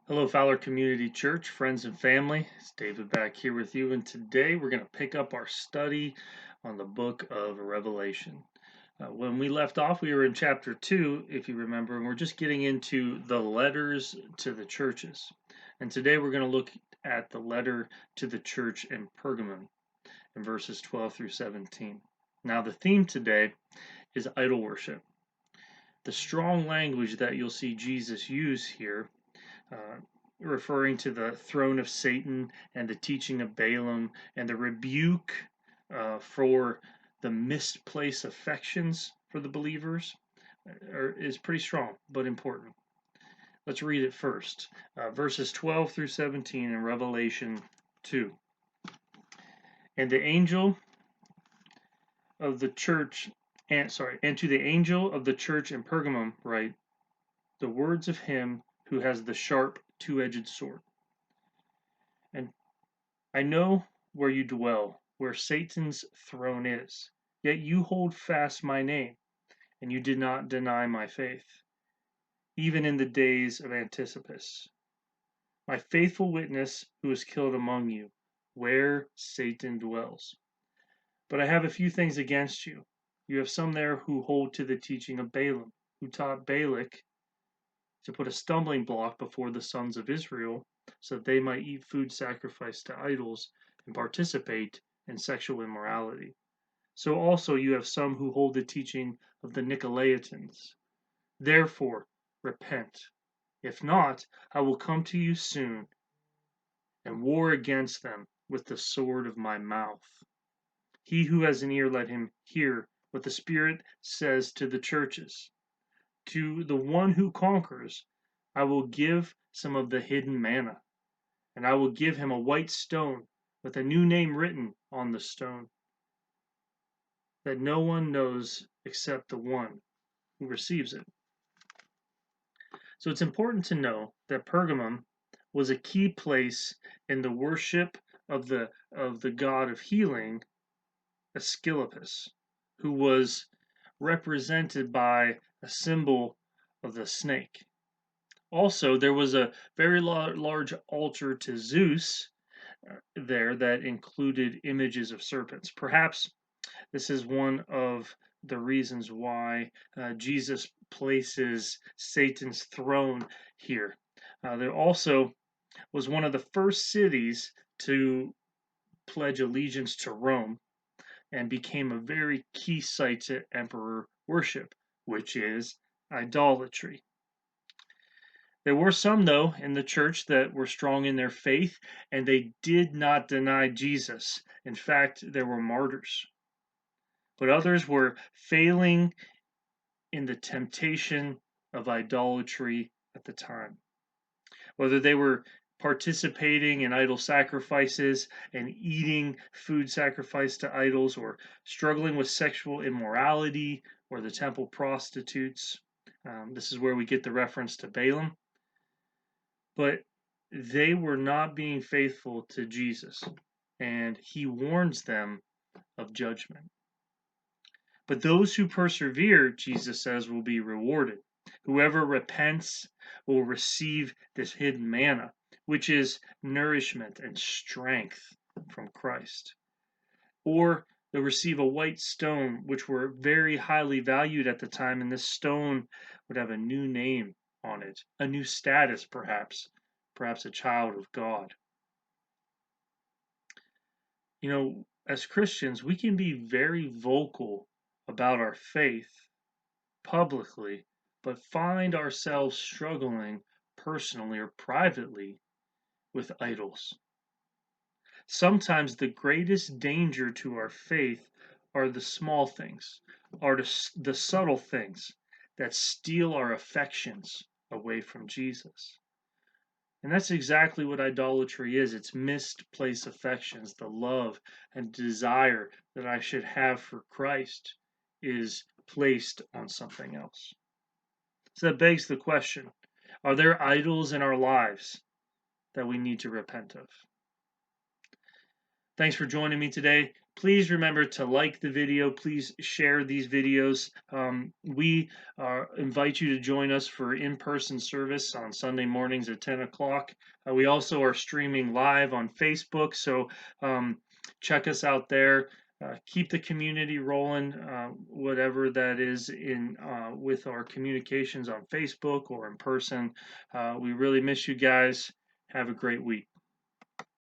Hello, Fowler Community Church, friends and family. It's David back here with you, and today we're going to pick up our study on the book of Revelation. When we left off, we were in chapter 2, if you remember, and we're just getting into the letters to the churches. And today we're going to look at the letter to the church in Pergamum in verses 12 through 17. Now, the theme today is idol worship. The strong language that you'll see Jesus use here referring to the throne of Satan and the teaching of Balaam and the rebuke for the misplaced affections for the believers is pretty strong but important. Let's read it first. Verses 12 through 17 in Revelation 2. And the angel of the church, and to the angel of the church in Pergamum write the words of him who has the sharp two-edged sword. And I know where you dwell, where Satan's throne is. Yet you hold fast my name, and you did not deny my faith, even in the days of Antipas, my faithful witness who was killed among you, where Satan dwells. But I have a few things against you. You have some there who hold to the teaching of Balaam, who taught Balak to put a stumbling block before the sons of Israel, so that they might eat food sacrificed to idols and participate in sexual immorality. So also you have some who hold the teaching of the Nicolaitans. Therefore, repent. If not, I will come to you soon and war against them with the sword of my mouth. He who has an ear, let him hear what the Spirit says to the churches. To the one who conquers, I will give some of the hidden manna, and I will give him a white stone with a new name written on the stone that no one knows except the one who receives it. So it's important to know that Pergamum was a key place in the worship of the god of healing, Asclepius, who was represented by a symbol of the snake. Also, there was a very large altar to Zeus there that included images of serpents. Perhaps this is one of the reasons why Jesus places Satan's throne here. There also was one of the first cities to pledge allegiance to Rome and became a very key site to emperor worship, which is idolatry. There were some, though, in the church that were strong in their faith, and they did not deny Jesus. In fact, there were martyrs. But others were failing in the temptation of idolatry at the time. Whether they were participating in idol sacrifices and eating food sacrificed to idols, or struggling with sexual immorality, or the temple prostitutes. This is where we get the reference to Balaam. But they were not being faithful to Jesus, and he warns them of judgment. But those who persevere, Jesus says, will be rewarded. Whoever repents will receive this hidden manna, which is nourishment and strength from Christ. Or they'll receive a white stone, which were very highly valued at the time, and this stone would have a new name on it, a new status, perhaps a child of God. You know, as Christians, we can be very vocal about our faith publicly, but find ourselves struggling personally or privately with idols. Sometimes the greatest danger to our faith are the small things, are the subtle things that steal our affections away from Jesus. And that's exactly what idolatry is. It's misplaced affections. The love and desire that I should have for Christ is placed on something else. So that begs the question, are there idols in our lives that we need to repent of? Thanks for joining me today. Please remember to like the video. Please share these videos. We invite you to join us for in-person service on Sunday mornings at 10 o'clock. We also are streaming live on Facebook, so check us out there. Keep the community rolling, whatever that is in with our communications on Facebook or in person. We really miss you guys. Have a great week.